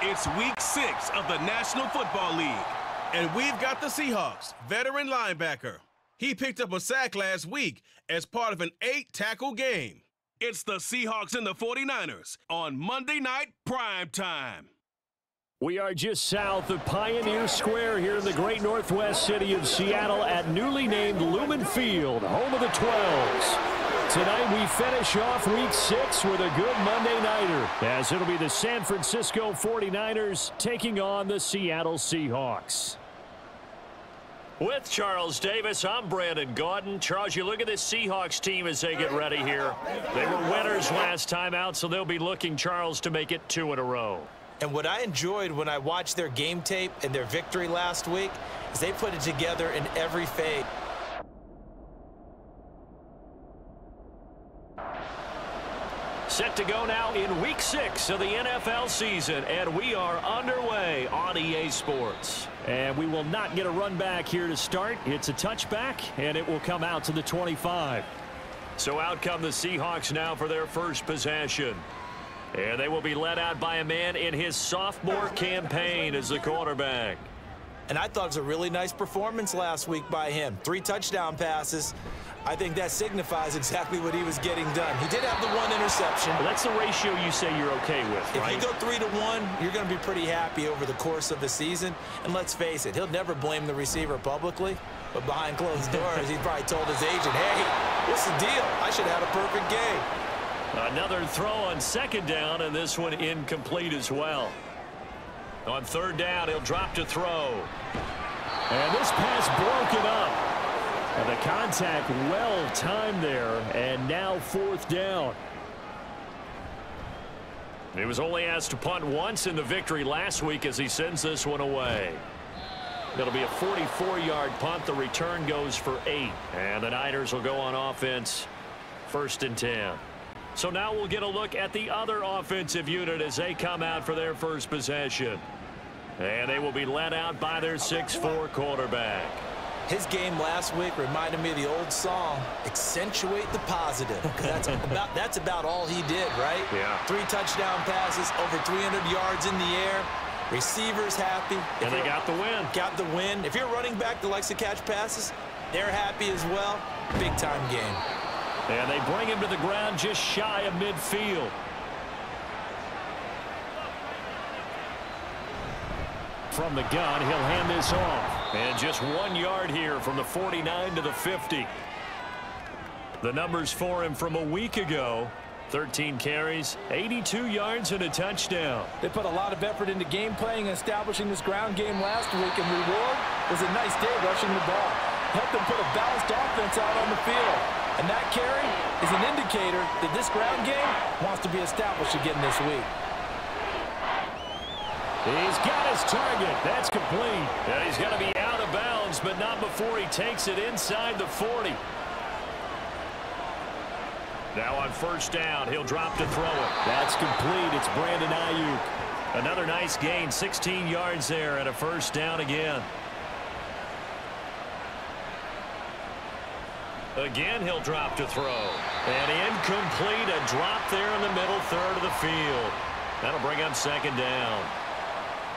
It's week 6 of the National Football League. And we've got the Seahawks veteran linebacker. He picked up a sack last week as part of an 8-tackle game. It's the Seahawks and the 49ers on Monday Night Prime Time. We are just south of Pioneer Square here in the great northwest city of Seattle at newly named Lumen Field, home of the 12s. Tonight we finish off week 6 with a good Monday nighter, as it'll be the San Francisco 49ers taking on the Seattle Seahawks. With Charles Davis, I'm Brandon Gaudin. Charles, you look at this Seahawks team as they get ready here. They were winners last time out, so they'll be looking, Charles, to make it 2 in a row. And what I enjoyed when I watched their game tape and their victory last week is they put it together in every phase. Set to go now in week 6 of the NFL season, and we are underway on EA Sports. And we will not get a run back here to start. It's a touchback, and it will come out to the 25. So out come the Seahawks now for their first possession. And they will be led out by a man in his sophomore campaign as the quarterback. And I thought it was a really nice performance last week by him. 3 touchdown passes. I think that signifies exactly what he was getting done. He did have the 1 interception. Well, that's the ratio you say you're okay with, right? If you go 3-to-1, you're going to be pretty happy over the course of the season. And let's face it, he'll never blame the receiver publicly. But behind closed doors, he probably told his agent, hey, what's the deal? I should have had a perfect game. Another throw on 2nd down, and this one incomplete as well. On 3rd down, he'll drop to throw. And this pass broken up. And the contact well timed there, and now 4th down. He was only asked to punt once in the victory last week as he sends this one away. It'll be a 44-yard punt. The return goes for 8. And the Niners will go on offense 1st and 10. So now we'll get a look at the other offensive unit as they come out for their first possession. And they will be led out by their 6'4" quarterback. His game last week reminded me of the old song, Accentuate the Positive. That's about all he did, right? Yeah. 3 touchdown passes, over 300 yards in the air. Receivers happy. And they got the win. Got the win. If you're a running back that likes to catch passes, they're happy as well. Big-time game. And they bring him to the ground just shy of midfield. From the gun, he'll hand this off. And just 1 yard here from the 49 to the 50. The numbers for him from a week ago. 13 carries, 82 yards, and a touchdown. They put a lot of effort into game playing and establishing this ground game last week, and reward was a nice day rushing the ball. Helped them put a balanced offense out on the field. And that carry is an indicator that this ground game wants to be established again this week. He's got his target. That's complete. And he's going to be out of bounds, but not before he takes it inside the 40. Now on 1st down, he'll drop to throw it. That's complete. It's Brandon Ayuk. Another nice gain, 16 yards there, and a 1st down again. Again, he'll drop to throw. And incomplete, a drop there in the middle 3rd of the field. That'll bring up 2nd down.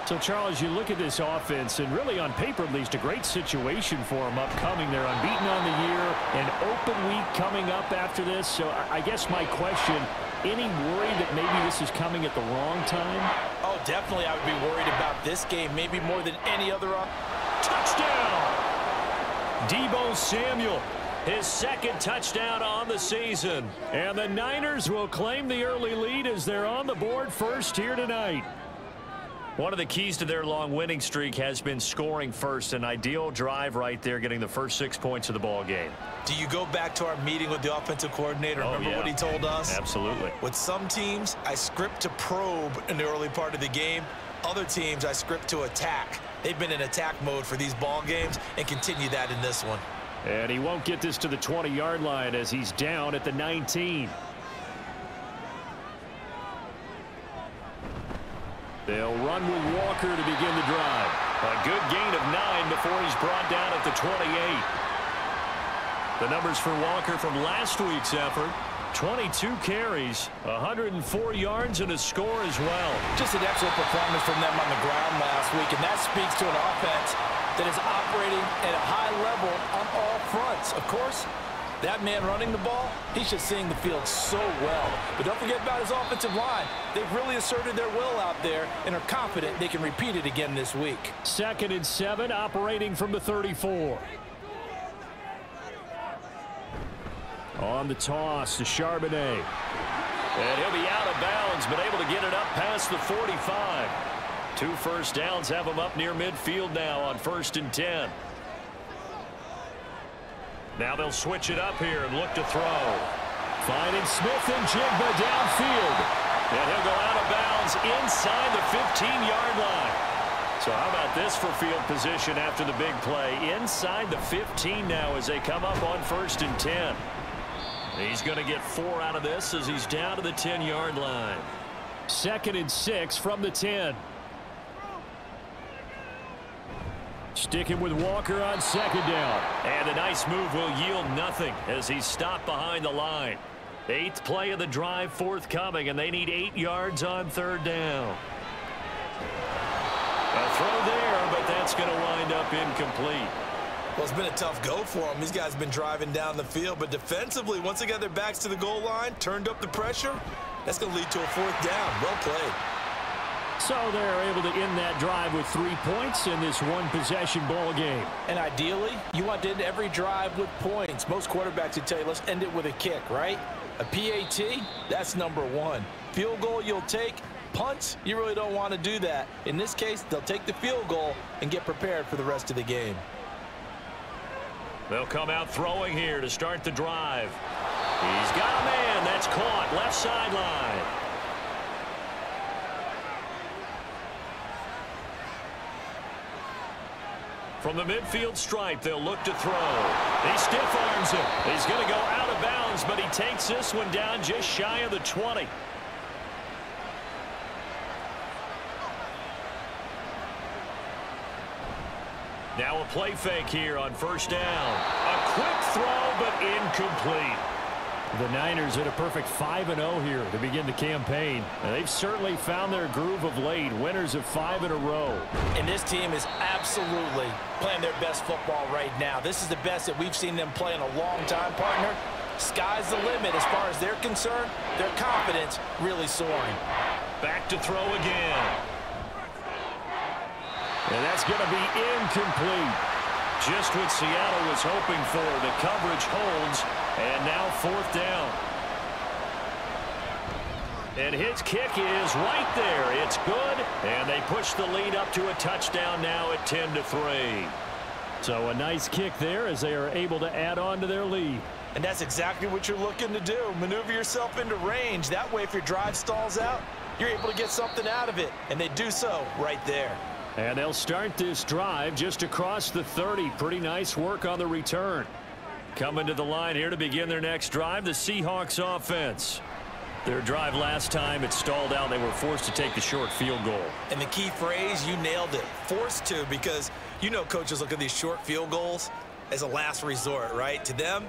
So, Charles, you look at this offense, and really on paper at least, a great situation for them upcoming. They're unbeaten on the year, an open week coming up after this. So I guess my question, any worry that maybe this is coming at the wrong time? Oh, definitely I would be worried about this game, maybe more than any other. Touchdown! Deebo Samuel, his 2nd touchdown on the season. And the Niners will claim the early lead as they're on the board first here tonight. One of the keys to their long winning streak has been scoring first. An ideal drive right there, getting the first 6 points of the ball game. Do you go back to our meeting with the offensive coordinator? Remember what he told us? Absolutely. With some teams, I script to probe in the early part of the game. Other teams, I script to attack. They've been in attack mode for these ball games and continue that in this one. And he won't get this to the 20-yard line as he's down at the 19. They'll run with Walker to begin the drive. A good gain of 9 before he's brought down at the 28. The numbers for Walker from last week's effort: 22 carries, 104 yards, and a score as well. Just an excellent performance from them on the ground last week, and that speaks to an offense that is operating at a high level on all fronts. Of course, that man running the ball, he's just seeing the field so well. But don't forget about his offensive line. They've really asserted their will out there and are confident they can repeat it again this week. 2nd and 7, operating from the 34. On the toss to Charbonnet. And he'll be out of bounds, but able to get it up past the 45. 2 first downs have him up near midfield now on 1st and 10. Now they'll switch it up here and look to throw. Finding Smith and Jigba downfield. And he'll go out of bounds inside the 15-yard line. So how about this for field position after the big play? Inside the 15 now as they come up on 1st and 10. He's going to get 4 out of this as he's down to the 10-yard line. 2nd and 6 from the 10. Sticking with Walker on 2nd down. And a nice move will yield nothing as he's stopped behind the line. 8th play of the drive forthcoming, and they need 8 yards on 3rd down. A throw there, but that's going to wind up incomplete. Well, it's been a tough go for them. These guys have been driving down the field, but defensively, once they got their backs to the goal line, turned up the pressure, that's going to lead to a 4th down. Well played. So they're able to end that drive with 3 points in this one-possession ball game. And ideally, you want to end every drive with points. Most quarterbacks would tell you, let's end it with a kick, right? A PAT, that's number 1. Field goal you'll take. Punts, you really don't want to do that. In this case, they'll take the field goal and get prepared for the rest of the game. They'll come out throwing here to start the drive. He's got a man. That's caught. Left sideline. From the midfield stripe, they'll look to throw. He stiff arms him. He's going to go out of bounds, but he takes this one down just shy of the 20. Now a play fake here on 1st down. A quick throw, but incomplete. The Niners at a perfect 5-0 here to begin the campaign. And they've certainly found their groove of late. Winners of 5 in a row. And this team is absolutely playing their best football right now. This is the best that we've seen them play in a long time, partner. Sky's the limit as far as they're concerned. Their confidence really soaring. Back to throw again. And that's going to be incomplete. Just what Seattle was hoping for. The coverage holds, and now 4th down. And his kick is right there. It's good, and they push the lead up to a touchdown now at 10-3. So a nice kick there as they are able to add on to their lead. And that's exactly what you're looking to do. Maneuver yourself into range. That way, if your drive stalls out, you're able to get something out of it. And they do so right there. And they'll start this drive just across the 30. Pretty nice work on the return. Coming to the line here to begin their next drive, the Seahawks offense. Their drive last time, it stalled out. They were forced to take the short field goal. And the key phrase, you nailed it. Forced to, because you know coaches look at these short field goals as a last resort, right? To them,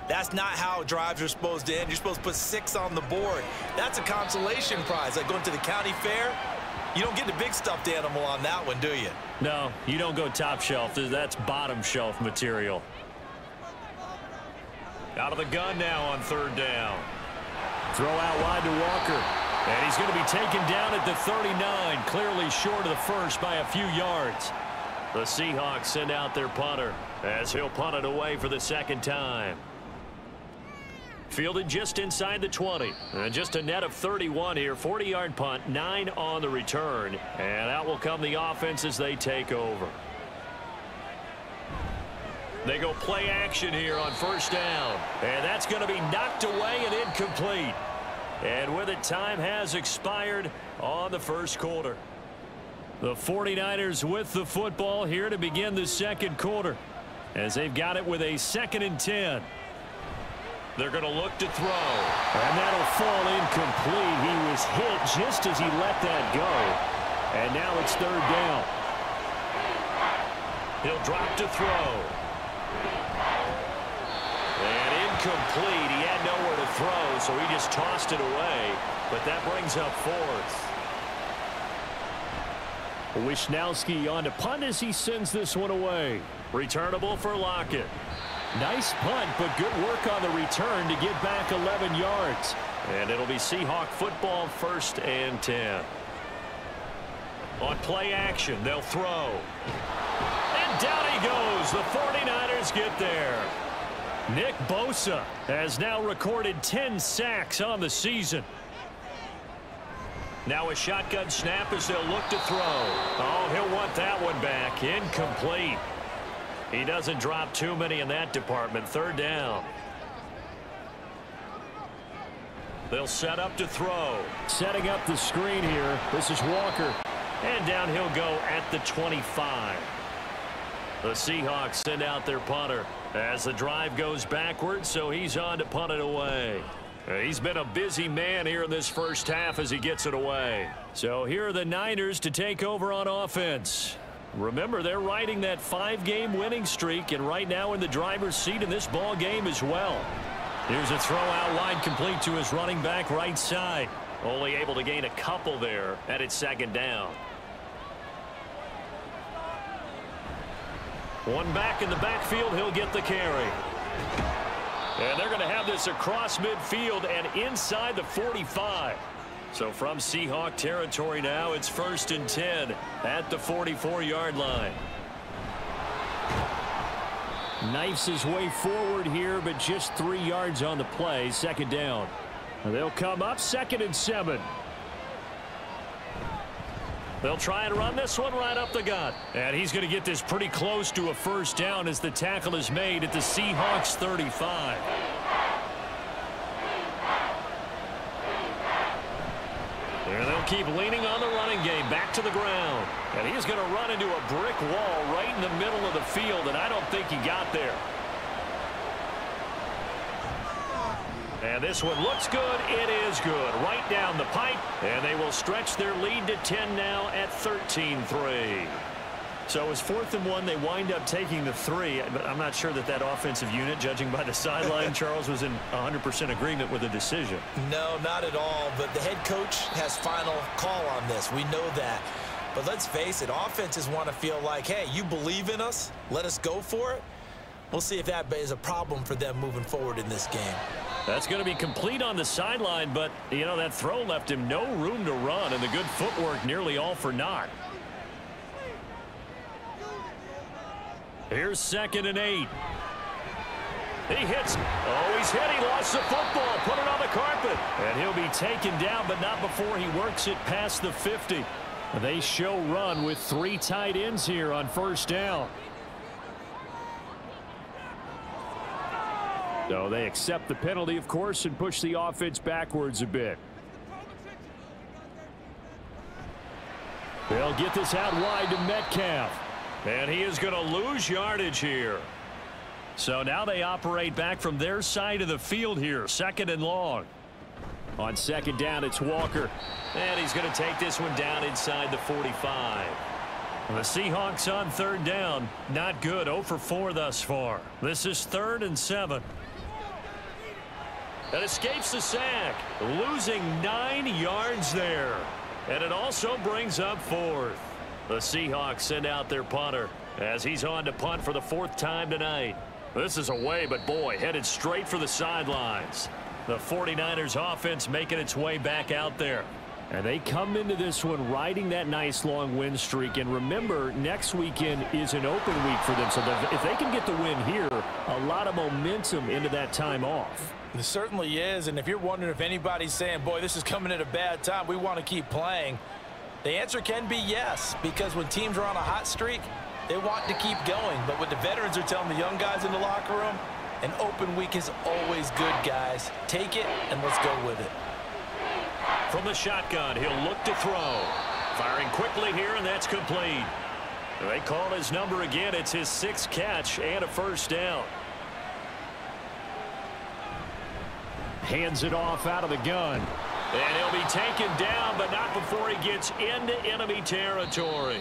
that's not how drives are supposed to end. You're supposed to put 6 on the board. That's a consolation prize. Like going to the county fair, you don't get the big stuffed animal on that one, do you? No, you don't go top shelf. That's bottom shelf material. Out of the gun now on 3rd down. Throw out wide to Walker. And he's going to be taken down at the 39, clearly short of the first by a few yards. The Seahawks send out their punter as he'll punt it away for the 2nd time. Fielded just inside the 20. And just a net of 31 here. 40-yard punt, 9 on the return. And out will come the offense as they take over. They go play action here on 1st down. And that's going to be knocked away and incomplete. And with it, time has expired on the 1st quarter. The 49ers with the football here to begin the 2nd quarter. As they've got it with a 2nd and 10. They're going to look to throw. And that'll fall incomplete. He was hit just as he let that go. And now it's 3rd down. He'll drop to throw. And incomplete. He had nowhere to throw, so he just tossed it away. But that brings up fourth. Wisnowski on to punt as he sends this one away. Returnable for Lockett. Nice punt, but good work on the return to get back 11 yards. And it'll be Seahawk football, 1st and 10. On play action, they'll throw. And down he goes. The 49ers get there. Nick Bosa has now recorded 10 sacks on the season. Now a shotgun snap as they'll look to throw. Oh, he'll want that one back. Incomplete. He doesn't drop too many in that department. 3rd down. They'll set up to throw. Setting up the screen here. This is Walker. And down he'll go at the 25. The Seahawks send out their punter as the drive goes backwards, so he's on to punt it away. He's been a busy man here in this first half as he gets it away. So here are the Niners to take over on offense. Remember, they're riding that 5-game winning streak, and right now in the driver's seat in this ball game as well. Here's a throw out wide, complete to his running back right side. Only able to gain a couple there, and it's 2nd down. One back in the backfield, he'll get the carry. And they're going to have this across midfield and inside the 45. So from Seahawk territory now, it's 1st and 10 at the 44-yard line. Knifes his way forward here, but just 3 yards on the play. 2nd down. They'll come up 2nd and 7. They'll try and run this one right up the gut. And he's going to get this pretty close to a 1st down as the tackle is made at the Seahawks 35. And they'll keep leaning on the running game back to the ground. And he's going to run into a brick wall right in the middle of the field, and I don't think he got there. And this one looks good. It is good. Right down the pipe. And they will stretch their lead to 10 now at 13-3. So it's 4th and 1. They wind up taking the 3. But I'm not sure that that offensive unit, judging by the sideline, Charles, was in 100% agreement with the decision. No, not at all. But the head coach has final call on this. We know that. But let's face it, offenses want to feel like, hey, you believe in us? Let us go for it. We'll see if that is a problem for them moving forward in this game. That's going to be complete on the sideline, but, you know, that throw left him no room to run, and the good footwork nearly all for naught. Here's 2nd and 8. He hits. Oh, he's hit. He lost the football. Put it on the carpet. And he'll be taken down, but not before he works it past the 50. They show run with 3 tight ends here on 1st down. So they accept the penalty, of course, and push the offense backwards a bit. They'll get this out wide to Metcalf. And he is going to lose yardage here. So now they operate back from their side of the field here. 2nd and long. On 2nd down, it's Walker. And he's going to take this one down inside the 45. The Seahawks on 3rd down. Not good. 0 for 4 thus far. This is 3rd and 7. That escapes the sack, losing 9 yards there. And it also brings up 4th. The Seahawks send out their punter as he's on to punt for the 4th time tonight. This is away, but boy, headed straight for the sidelines. The 49ers offense making its way back out there. And they come into this one riding that nice long win streak. And remember, next weekend is an open week for them. So if they can get the win here, a lot of momentum into that time off. It certainly is. And if you're wondering if anybody's saying, boy, this is coming at a bad time, we want to keep playing, the answer can be yes. Because when teams are on a hot streak, they want to keep going. But what the veterans are telling the young guys in the locker room, an open week is always good, guys. Take it and let's go with it. From the shotgun, he'll look to throw. Firing quickly here, and that's complete. They call his number again. It's his 6th catch and a 1st down. Hands it off out of the gun. And he'll be taken down, but not before he gets into enemy territory.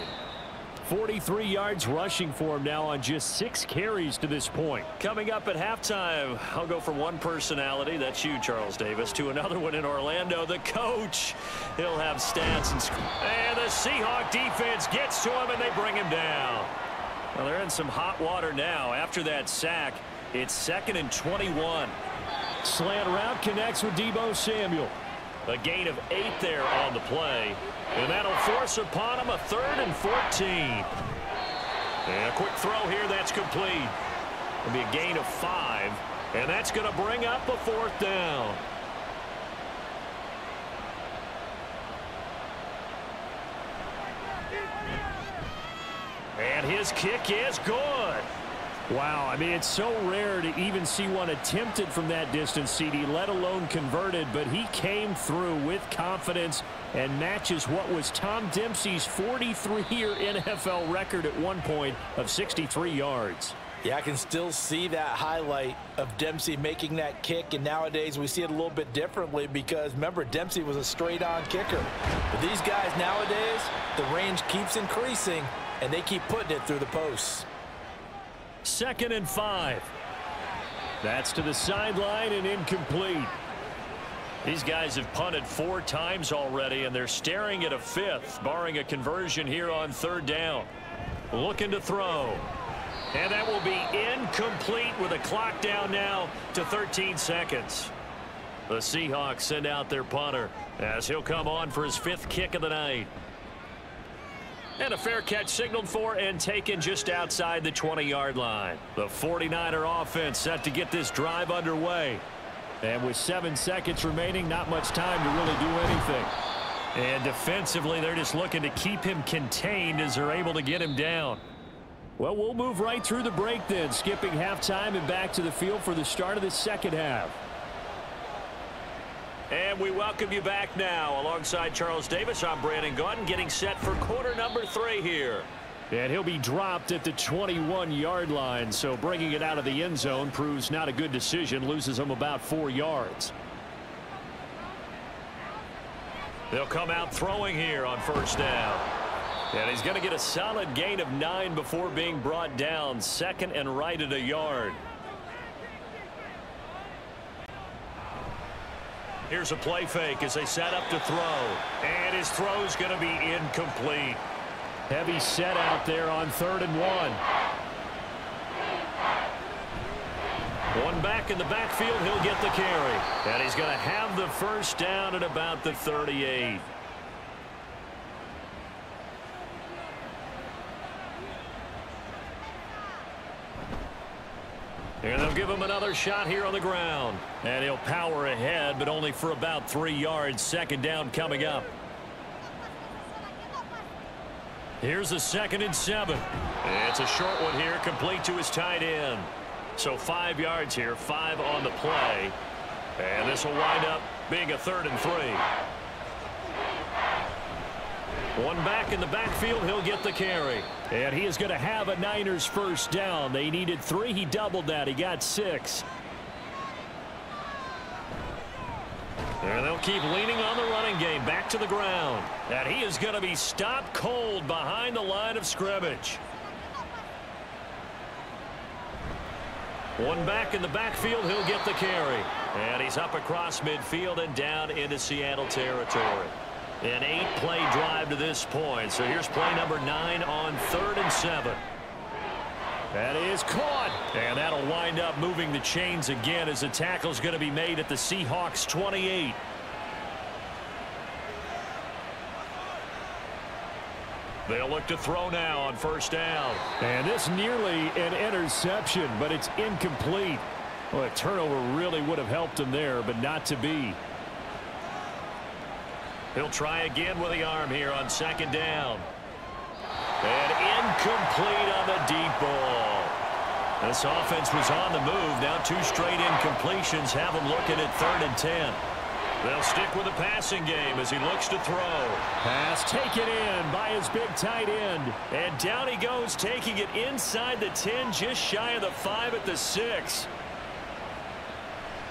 43 yards rushing for him now on just 6 carries to this point. Coming up at halftime, I'll go from one personality, that's you, Charles Davis, to another one in Orlando, the coach. He'll have stats and the Seahawks defense gets to him and they bring him down. Well, they're in some hot water now. After that sack, it's 2nd and 21. Slant route connects with Deebo Samuel. A gain of 8 there on the play. And that'll force upon him a 3rd and 14. And a quick throw here, that's complete. It'll be a gain of 5. And that's going to bring up a 4th down. And his kick is good. Wow, I mean, it's so rare to even see one attempted from that distance, CD, let alone converted, but he came through with confidence and matches what was Tom Dempsey's 43-year NFL record at one point of 63 yards. Yeah, I can still see that highlight of Dempsey making that kick, and nowadays we see it a little bit differently because, remember, Dempsey was a straight-on kicker. But these guys nowadays, the range keeps increasing, and they keep putting it through the posts. 2nd and 5. That's to the sideline and incomplete. These guys have punted 4 times already, and they're staring at a 5th, barring a conversion here on 3rd down. Looking to throw. And that will be incomplete with a clock down now to 13 seconds. The Seahawks send out their punter as he'll come on for his 5th kick of the night. And a fair catch signaled for and taken just outside the 20-yard line. The 49er offense set to get this drive underway. And with 7 seconds remaining, not much time to really do anything. And defensively, they're just looking to keep him contained as they're able to get him down. Well, we'll move right through the break then, skipping halftime and back to the field for the start of the second half. And we welcome you back now. Alongside Charles Davis, I'm Brandon Gaudin, getting set for quarter number 3 here. And he'll be dropped at the 21-yard line, so bringing it out of the end zone proves not a good decision, loses him about 4 yards. They'll come out throwing here on 1st down. And he's going to get a solid gain of 9 before being brought down, 2nd and right at a yard. Here's a play fake as they set up to throw. And his throw's going to be incomplete. Heavy set out there on 3rd and 1. One back in the backfield, he'll get the carry. And he's going to have the 1st down at about the 38. And they'll give him another shot here on the ground. And he'll power ahead, but only for about 3 yards. 2nd down coming up. Here's a 2nd and 7. It's a short one here, complete to his tight end. So 5 yards here, 5 on the play. And this will wind up being a 3rd and 3. One back in the backfield, he'll get the carry. And he is going to have a Niners 1st down. They needed 3. He doubled that. He got 6. And they'll keep leaning on the running game. Back to the ground. And he is going to be stopped cold behind the line of scrimmage. One back in the backfield, he'll get the carry. And he's up across midfield and down into Seattle territory. An 8-play drive to this point. So here's play number 9 on 3rd and 7. That is caught. And that'll wind up moving the chains again as the tackle's going to be made at the Seahawks 28. They'll look to throw now on 1st down. And this nearly an interception, but it's incomplete. Well, a turnover really would have helped him there, but not to be. He'll try again with the arm here on 2nd down. And incomplete on the deep ball. This offense was on the move. Now 2 straight incompletions have him looking at 3rd and 10. They'll stick with the passing game as he looks to throw. Pass taken in by his big tight end. And down he goes, taking it inside the 10, just shy of the 5 at the 6.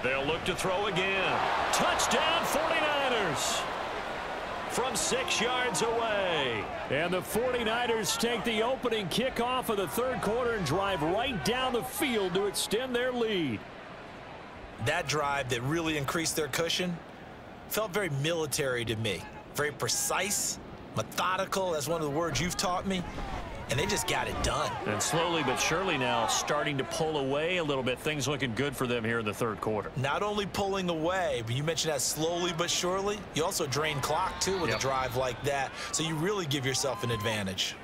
They'll look to throw again. Touchdown 49ers. from 6 yards away. And the 49ers take the opening kickoff of the third quarter and drive right down the field to extend their lead. That drive that really increased their cushion felt very military to me. Very precise, methodical. That's one of the words you've taught me. And they just got it done. And slowly but surely now starting to pull away a little bit. Things looking good for them here in the third quarter. Not only pulling away, but you mentioned that slowly but surely. You also drain clock, too, with a drive like that. So you really give yourself an advantage.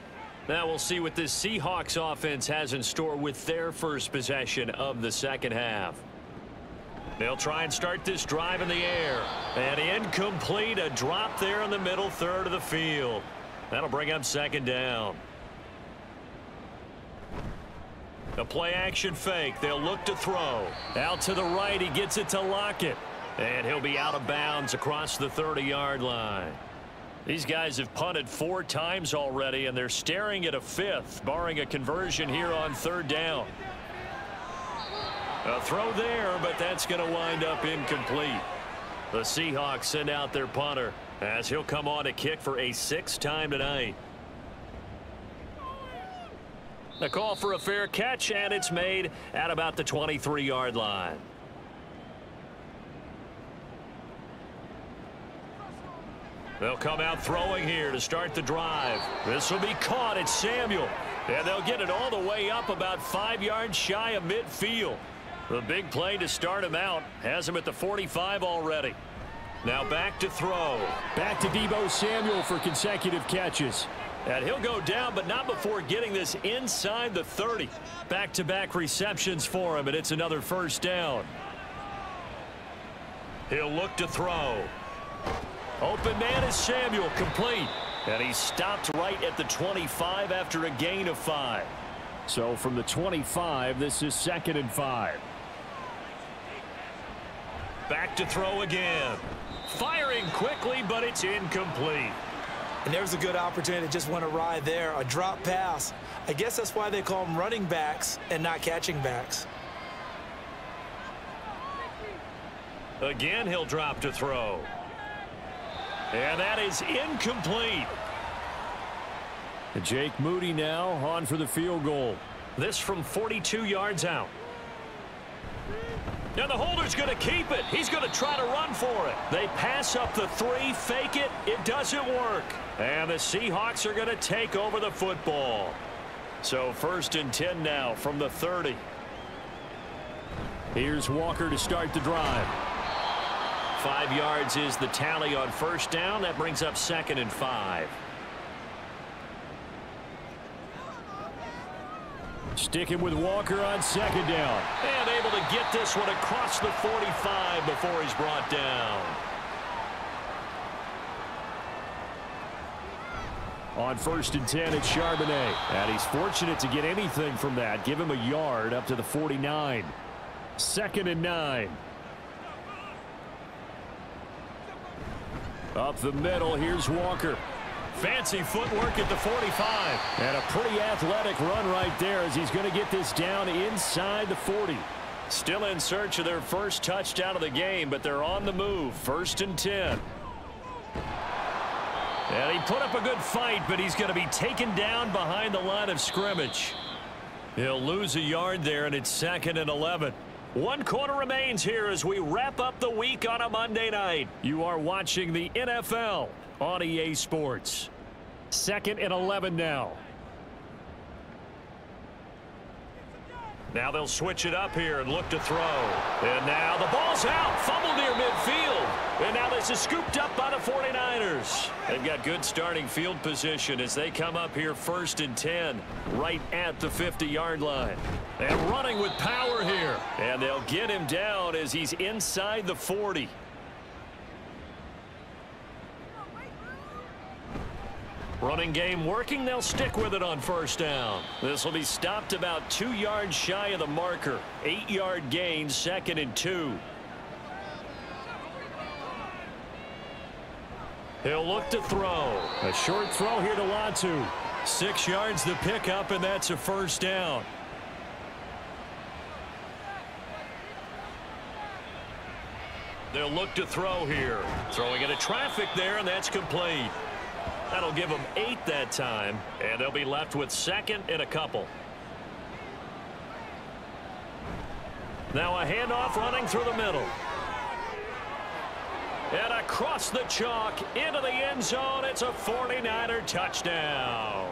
Now we'll see what this Seahawks offense has in store with their first possession of the second half. They'll try and start this drive in the air. And incomplete, a drop there in the middle third of the field. That'll bring up second down. A play-action fake. They'll look to throw. Out to the right. He gets it to Lockett. And he'll be out of bounds across the 30-yard line. These guys have punted 4 times already, and they're staring at a 5th, barring a conversion here on third down. A throw there, but that's going to wind up incomplete. The Seahawks send out their punter as he'll come on to kick for a 6th time tonight. The call for a fair catch, and it's made at about the 23-yard line. They'll come out throwing here to start the drive. This will be caught. It's Samuel. And they'll get it all the way up about 5 yards shy of midfield. The big play to start him out has him at the 45 already. Now back to throw. Back to Deebo Samuel for consecutive catches. And he'll go down, but not before getting this inside the 30. Back-to-back receptions for him, and it's another first down. He'll look to throw. Open man is Samuel, complete. And he stopped right at the 25 after a gain of 5. So from the 25, this is 2nd and 5. Back to throw again. Firing quickly, but it's incomplete. And there's a good opportunity to just went awry there. A drop pass. I guess that's why they call them running backs and not catching backs. Again, he'll drop to throw. And that is incomplete. And Jake Moody now on for the field goal. This from 42 yards out. And the holder's going to keep it. He's going to try to run for it. They pass up the 3, fake it. It doesn't work. And the Seahawks are going to take over the football. So 1st and 10 now from the 30. Here's Walker to start the drive. 5 yards is the tally on first down. That brings up 2nd and 5. Sticking with Walker on 2nd down. And able to get this one across the 45 before he's brought down. On 1st and 10, it's Charbonnet. And he's fortunate to get anything from that. Give him a yard up to the 49. 2nd and 9. Up the middle, here's Walker. Fancy footwork at the 45. And a pretty athletic run right there as he's going to get this down inside the 40. Still in search of their first touchdown of the game, but they're on the move. 1st and 10. And he put up a good fight, but he's going to be taken down behind the line of scrimmage. He'll lose a yard there, and it's 2nd and 11. 1 quarter remains here as we wrap up the week on a Monday night. You are watching the NFL on EA Sports. 2nd and 11 now. Now they'll switch it up here and look to throw. And now the ball's out. Fumble near midfield. And now this is scooped up by the 49ers. They've got good starting field position as they come up here 1st and 10 right at the 50-yard line. And running with power here. And they'll get him down as he's inside the 40. Running game working. They'll stick with it on first down. This will be stopped about 2 yards shy of the marker. 8-yard gain, 2nd and 2. He'll look to throw. A short throw here to Latu. 6 yards to pick up, and that's a first down. They'll look to throw here. Throwing into traffic there, and that's complete. That'll give them 8 that time, and they'll be left with 2nd and a couple. Now a handoff running through the middle. And across the chalk into the end zone. It's a 49er touchdown.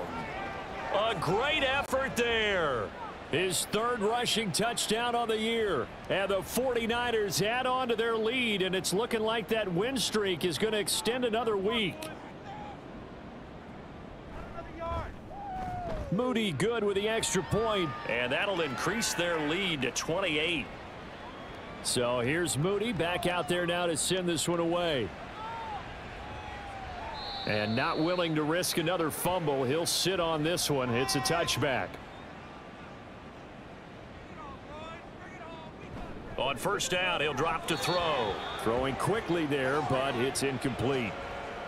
A great effort there. His 3rd rushing touchdown on the year. And the 49ers add on to their lead, and it's looking like that win streak is going to extend another week. Moody good with the extra point, and that'll increase their lead to 28. So here's Moody back out there now to send this one away. And not willing to risk another fumble. He'll sit on this one. It's a touchback. On first down, he'll drop to throw. Throwing quickly there, but it's incomplete.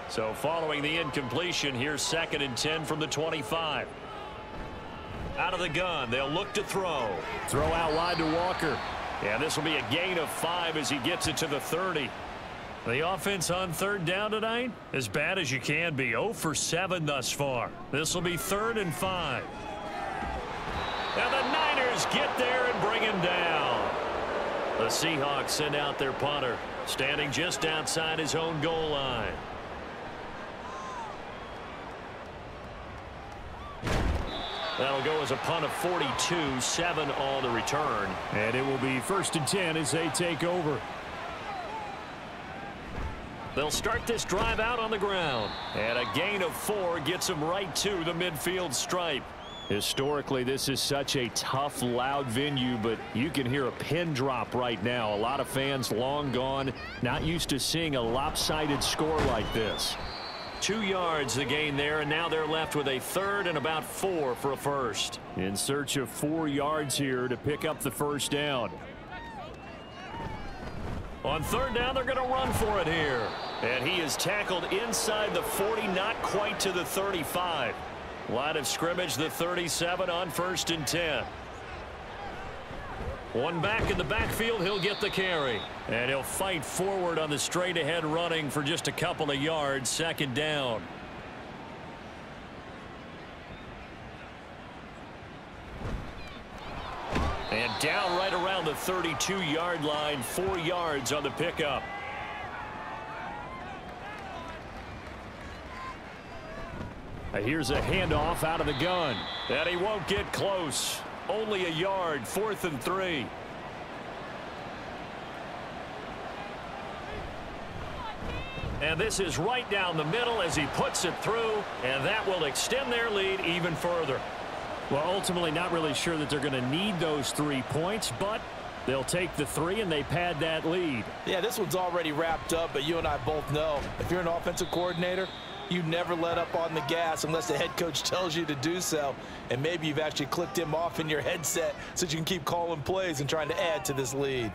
So following the incompletion, here's 2nd and 10 from the 25. Out of the gun, they'll look to throw. Throw out wide to Walker. And this will be a gain of 5 as he gets it to the 30. The offense on 3rd down tonight, as bad as you can be. 0 for 7 thus far. This will be 3rd and 5. And the Niners get there and bring him down. The Seahawks send out their punter, standing just outside his own goal line. That'll go as a punt of 42, 7 on the return. And it will be 1st and 10 as they take over. They'll start this drive out on the ground. And a gain of 4 gets them right to the midfield stripe. Historically, this is such a tough, loud venue, but you can hear a pin drop right now. A lot of fans long gone, not used to seeing a lopsided score like this. 2 yards the gain there, and now they're left with a 3rd and about 4 for a first. In search of 4 yards here to pick up the first down. On 3rd down, they're going to run for it here. And he is tackled inside the 40, not quite to the 35. Line of scrimmage, the 37 on 1st and 10. One back in the backfield, he'll get the carry. And he'll fight forward on the straight ahead running for just a couple of yards. 2nd down. And down right around the 32-yard line. 4 yards on the pickup. Here's a handoff out of the gun. And he won't get close. Only a yard. 4th and 3. And this is right down the middle as he puts it through. And that will extend their lead even further. Well, ultimately not really sure that they're going to need those 3 points, but they'll take the 3 and they pad that lead. Yeah, this one's already wrapped up, but you and I both know if you're an offensive coordinator, you never let up on the gas unless the head coach tells you to do so. And maybe you've actually clicked him off in your headset so you can keep calling plays and trying to add to this lead.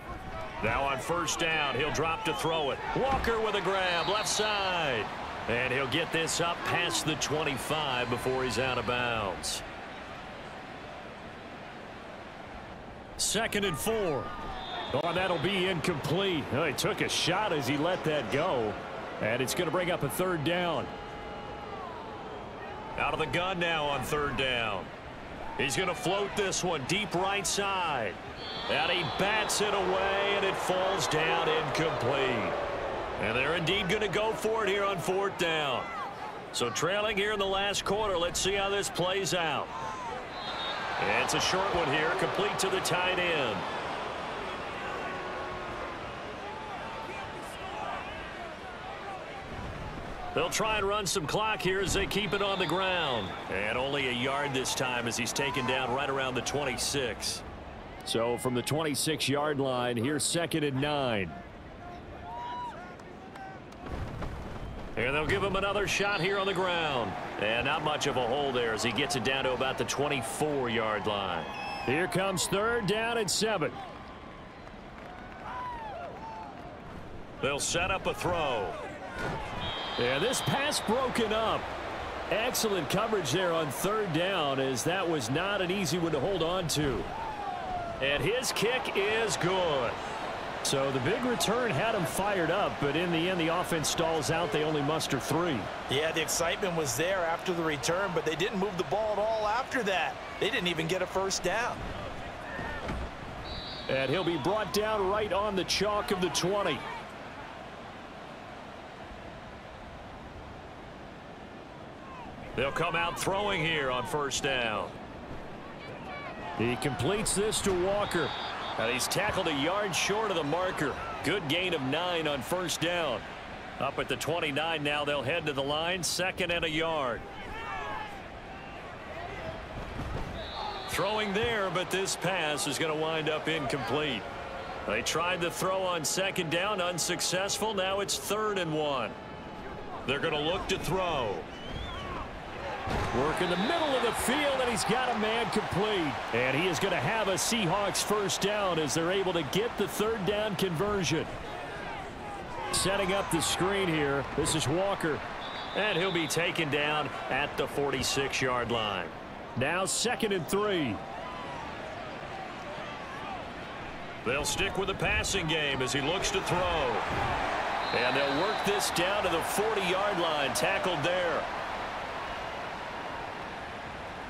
Now on 1st down, he'll drop to throw it. Walker with a grab, left side. And he'll get this up past the 25 before he's out of bounds. 2nd and 4. Oh, that'll be incomplete. Oh, he took a shot as he let that go. And it's going to bring up a 3rd down. Out of the gun now on 3rd down. He's going to float this one deep right side. And he bats it away, and it falls down incomplete. And they're indeed going to go for it here on 4th down. So trailing here in the last quarter, let's see how this plays out. And it's a short one here, complete to the tight end. They'll try and run some clock here as they keep it on the ground. And only a yard this time as he's taken down right around the 26. So from the 26-yard line, here's 2nd and 9. And they'll give him another shot here on the ground. And not much of a hole there as he gets it down to about the 24-yard line. Here comes 3rd down and 7. They'll set up a throw. Yeah, this pass broken up. Excellent coverage there on 3rd down, as that was not an easy one to hold on to. And his kick is good. So the big return had them fired up, but in the end, the offense stalls out. They only muster 3. Yeah, the excitement was there after the return, but they didn't move the ball at all after that. They didn't even get a first down. And he'll be brought down right on the chalk of the 20. They'll come out throwing here on first down. He completes this to Walker. And he's tackled a yard short of the marker. Good gain of 9 on first down. Up at the 29 now, they'll head to the line, 2nd and a yard. Throwing there, but this pass is going to wind up incomplete. They tried to throw on 2nd down, unsuccessful. Now it's 3rd and 1. They're going to look to throw. Work in the middle of the field, and he's got a man complete. And he is going to have a Seahawks first down as they're able to get the 3rd down conversion. Setting up the screen here, this is Walker. And he'll be taken down at the 46-yard line. Now 2nd and 3. They'll stick with the passing game as he looks to throw. And they'll work this down to the 40-yard line, tackled there.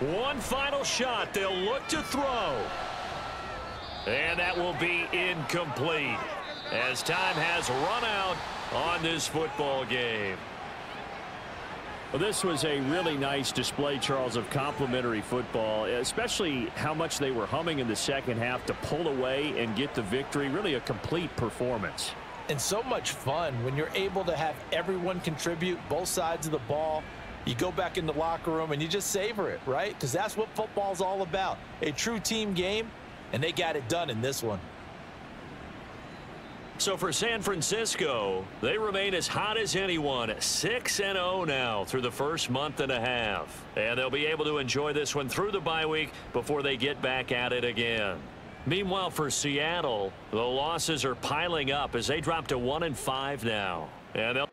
One final shot. They'll look to throw. And that will be incomplete as time has run out on this football game. Well, this was a really nice display, Charles, of complimentary football, especially how much they were humming in the second half to pull away and get the victory. Really a complete performance. And so much fun when you're able to have everyone contribute, both sides of the ball. You go back in the locker room and you just savor it, right? Because that's what football's all about. A true team game, and they got it done in this one. So for San Francisco, they remain as hot as anyone, 6-0 now through the first month and a half. And they'll be able to enjoy this one through the bye week before they get back at it again. Meanwhile, for Seattle, the losses are piling up as they drop to 1-5 now. And they'll